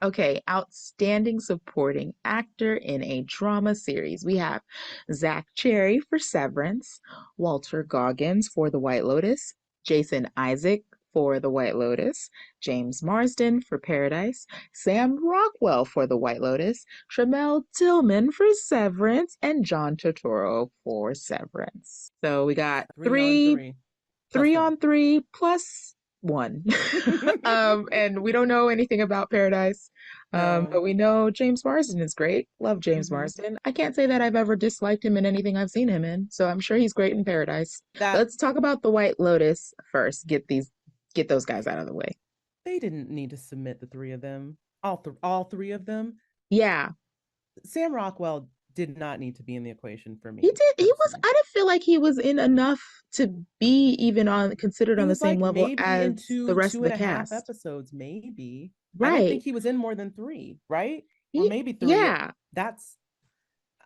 Okay, outstanding supporting actor in a drama series. We have Zach Cherry for Severance, Walter Goggins for The White Lotus, Jason Isaac for The White Lotus, James Marsden for Paradise, Sam Rockwell for The White Lotus, Tramel Tillman for Severance, and John Turturro for Severance. So we got Three on three plus three one. on three plus one. And we don't know anything about Paradise. But No. we know James Marsden is great. Love James Hmm. Marsden. I can't say that I've ever disliked him in anything I've seen him in, so I'm sure he's great in Paradise. That Let's talk about the White Lotus first. Get those guys out of the way. they didn't need to submit the three of them. All three of them. Yeah, Sam Rockwell did not need to be in the equation for he me did. He was. personally. I didn't feel like he was in enough to be even on considered He on the was same like level maybe in as the rest two of the and a half cast. episodes, maybe. I don't think Right. he was in more than three, right? Or He. maybe three. Yeah. That's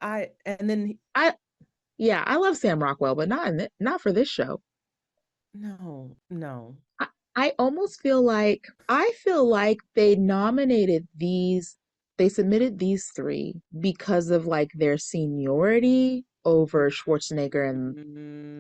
I and then I. Yeah. I love Sam Rockwell, but not for this show. no, no. I, I almost feel like they submitted these three because of like their seniority over Schwarzenegger and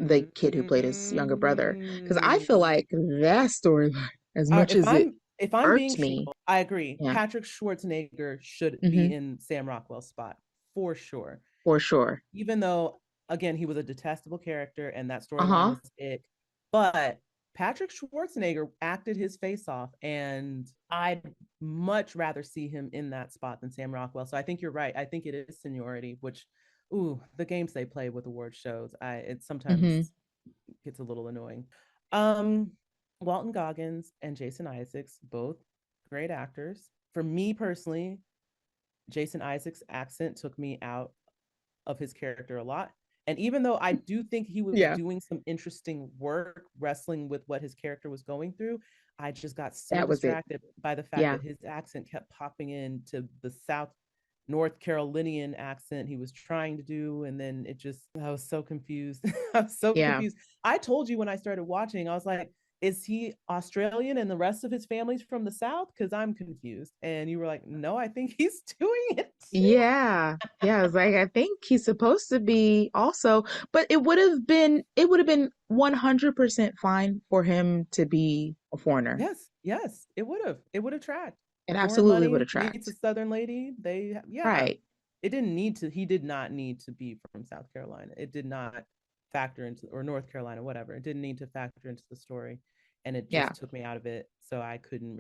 the kid who played his younger brother. Because I feel Mm. like that storyline, as much as it If I'm being irked truthful, me, I agree. yeah, Patrick Schwarzenegger should be hmm in Sam Rockwell's spot for sure. for sure. Even though, again, he was a detestable character and that storyline Uh-huh. was it. But Patrick Schwarzenegger acted his face off, and I'd much rather see him in that spot than Sam Rockwell. So I think you're right. I think it is seniority, which, ooh, the games they play with award shows, it sometimes hmm gets a little annoying. Um, Walton Goggins and Jason Isaacs, both great actors. For me personally, Jason Isaacs' accent took me out of his character a lot. And even though I do think he was Yeah, doing some interesting work wrestling with what his character was going through, I just got so that was it. distracted by the fact Yeah. that his accent kept popping into the South North Carolinian accent he was trying to do. And then I was so confused. I was so Yeah. confused. I told you when I started watching, I was like, is he Australian and the rest of his family's from the South? Because I'm confused. And you were like, no, I think he's doing it too. Yeah. Yeah, I was like, I think he's supposed to be also, but it would have been 100% fine for him to be a foreigner. Yes, yes, it would have. It would have tracked. It Foreign absolutely would money have meets a tracked. Southern lady. Yeah. Right. It didn't need to, he did not need to be from South Carolina. It did not factor into, or North Carolina, whatever. It didn't need to factor into the story. And it Yeah. just took me out of it. So I couldn't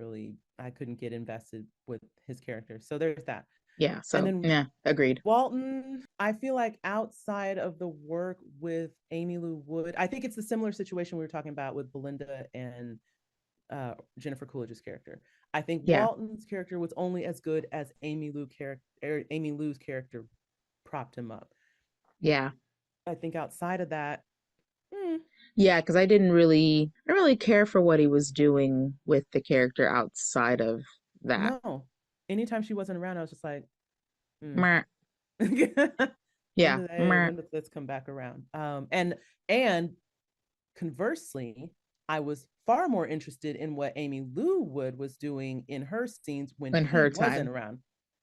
get invested with his character. So there's that. Yeah. And So, then yeah, agreed. Walton, I feel like outside of the work with Amy Lou Wood, I think it's the similar situation we were talking about with Belinda and Jennifer Coolidge's character. I think Yeah. Walton's character was only as good as Amy Lou's character propped him up. Yeah. I think outside of that, hmm, Yeah, because I didn't really care for what he was doing with the character outside of that. no. Anytime she wasn't around, I was just like, hmm. Meh. when Yeah. did Meh. this come back around? And conversely, I was far more interested in what Amy Lou Wood was doing in her scenes when In he her wasn't time. around.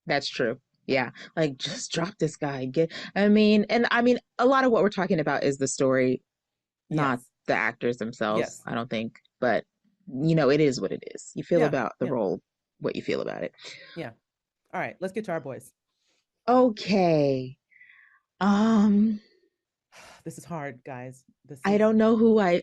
That's true. Yeah. Like just drop this guy. I mean, a lot of what we're talking about is the story, not Yes, the actors themselves, yes, I don't think. But it is what it is. You feel yeah, about the yeah, role what you feel about it. yeah. All right, let's get to our boys. Okay. Um, This is hard, guys. This I is don't know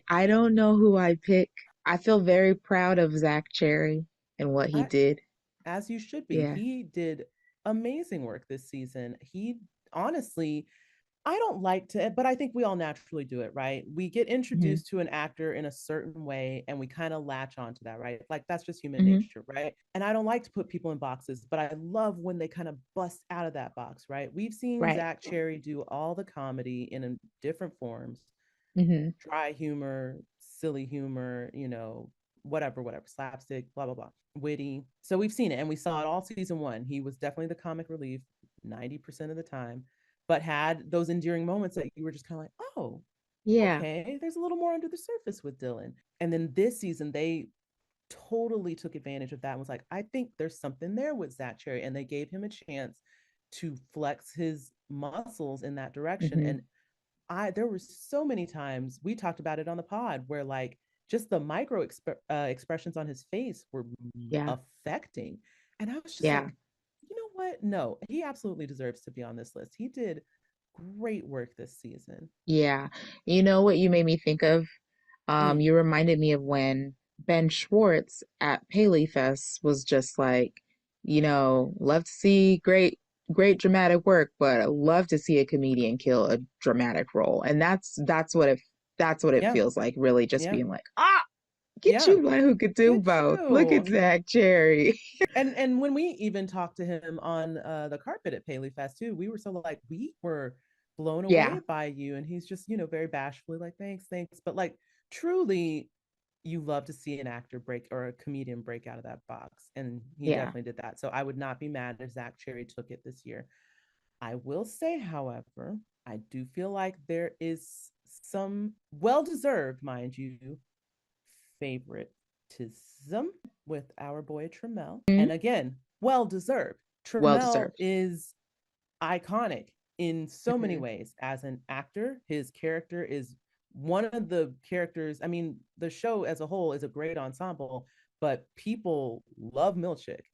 I don't know who I pick. I feel very proud of Zach Cherry and what he I, did. as you should be. Yeah. He did amazing work this season. He honestly, I don't like to, but I think we all naturally do it, right? We get hmm introduced to an actor in a certain way and we kind of latch onto that, right? Like that's just human hmm nature, right? And I don't like to put people in boxes, but I love when they kind of bust out of that box, right? We've seen Right. Zach Cherry do all the comedy in different forms, hmm dry humor, silly humor, whatever, slapstick, blah, blah, blah, witty. So we've seen it and we saw it all season one. He was definitely the comic relief 90% of the time, but had those endearing moments that you were just kind of like, oh, Yeah. okay, there's a little more under the surface with Dylan. And then this season, they totally took advantage of that and was like, I think there's something there with Zach Cherry. And they gave him a chance to flex his muscles in that direction. Mm-hmm. And there were so many times we talked about it on the pod where like just the micro expressions on his face were Yeah. affecting. And I was just Yeah. like, you know what? No, he absolutely deserves to be on this list. He did great work this season. Yeah. You know what you made me think of? Mm, You reminded me of when Ben Schwartz at Paley Fest was just like, love to see great dramatic work, but I love to see a comedian kill a dramatic role. And that's what it yeah, feels like, really just yeah, being like, get yeah. you one who could do Get both. Look at you. Zach Cherry. And when we even talked to him on the carpet at Paley Fest too, we were so like we were blown Yeah. away by you, and he's just very bashfully like thanks, but like truly, you love to see an actor break or a comedian break out of that box, and he Yeah. definitely did that. So I would not be mad if Zach Cherry took it this year. I will say, however, I do feel like there is some well deserved, mind you, favoritism with our boy Trammell. Mhm. And again, well deserved. Well Trammell deserved. is iconic in so many Hmm. ways as an actor. His character is one of the characters. I mean, the show as a whole is a great ensemble, but people love Milchick,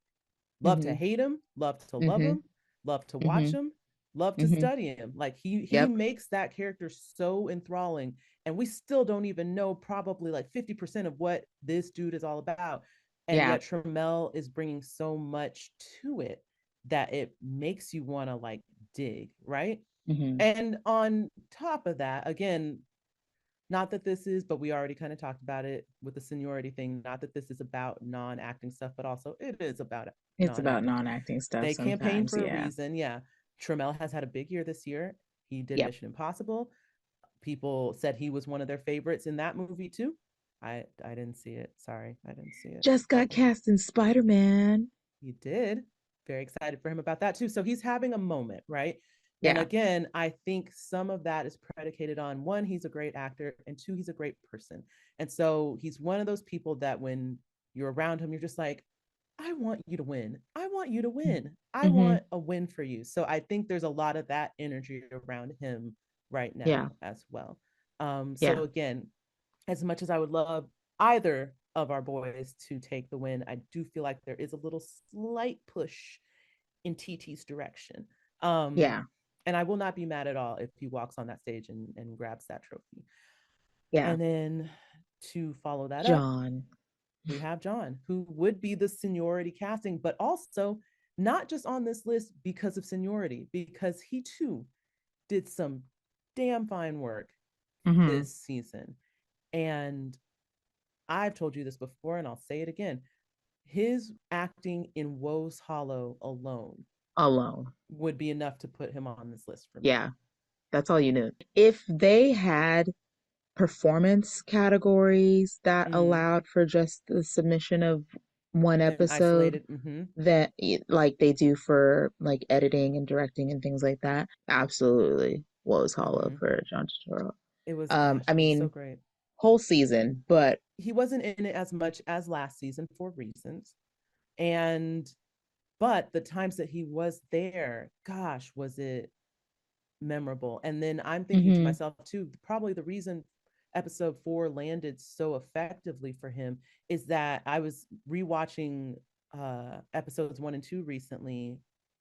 love to Hmm. hate him, love to love Hmm. him, love to watch Hmm. him, love to Hmm. study him. Like he Yep. makes that character so enthralling, and we still don't even know probably like 50% of what this dude is all about. And Yeah. yet Trammell is bringing so much to it that it makes you want to like dig, right? Hmm. And on top of that, again, not that this is, but we already kind of talked about it with the seniority thing. Not that this is about non-acting stuff, but also it is about It's about non-acting. non-acting stuff They campaign sometimes. for a Yeah. reason. Yeah. Trammell has had a big year this year. He did Yep. Mission Impossible. People said he was one of their favorites in that movie too. I didn't see it. Sorry, I didn't see it. Just got But cast in Spider-Man. he did. Very excited for him about that too. So he's having a moment, right? And Yeah. again, I think some of that is predicated on one, he's a great actor, and two, he's a great person. And so he's one of those people that when you're around him, you're just like, I want you to win. I want you to win. I Hmm. want a win for you. So I think there's a lot of that energy around him right Yeah. now as well. Yeah. So again, as much as I would love either of our boys to take the win, I do feel like there is a little slight push in TT's direction. Um, Yeah. and I will not be mad at all if he walks on that stage and grabs that trophy. Yeah. And then to follow that up, John. we have John, who would be the seniority casting, but also not just on this list because of seniority, because he too did some damn fine work Hmm. this season. And I've told you this before, and I'll say it again. His acting in Woe's Hollow alone Alone. would be enough to put him on this list for me. Yeah. That's all you knew. If they had performance categories that Mm, allowed for just the submission of one and episode, isolated. Mm-hmm. that like they do for like editing and directing and things like that, absolutely Woe's Hollow Mm-hmm. for John Turturro. It was, gosh, I it was so mean, great. whole season, but He wasn't in it as much as last season for reasons. And, but the times that he was there, gosh, was it memorable. And then I'm thinking to hmm myself too, probably the reason episode 4 landed so effectively for him is that I was rewatching episodes 1 and 2 recently,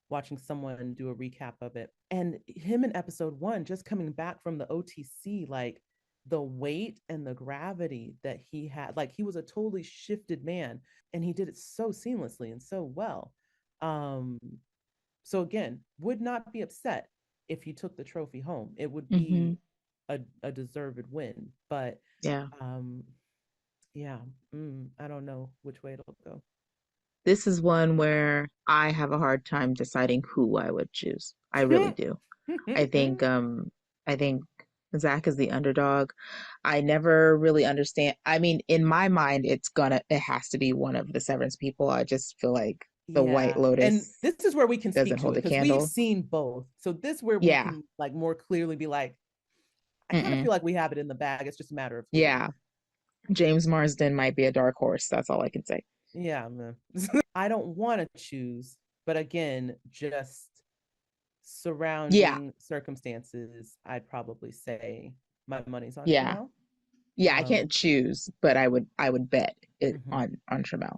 watching someone do a recap of it. And him in episode 1 just coming back from the OTC, like the weight and the gravity that he had, like he was a totally shifted man, and he did it so seamlessly and so well. um so again, would not be upset if he took the trophy home. It would hmm be a deserved win. But yeah, um, yeah, I don't know which way it'll go. this is one where I have a hard time deciding who I would choose. I really do. I think I think Zach is the underdog. I never really understand. I mean, in my mind, it has to be one of the Severance people. I just feel like the White Yeah. And Lotus this is where we can doesn't speak to hold it a because we've candle. seen both. So this where we Yeah. can like more clearly be like, I kind of Mm-mm. feel like we have it in the bag. It's just a matter of who. Yeah. James Marsden might be a dark horse. That's all I can say. Yeah, I don't want to choose, but again, just Yeah, surrounding circumstances, I'd probably say my money's on yeah, Tramel. yeah. I Um, can't choose, but I would bet it mhm. on Tramel.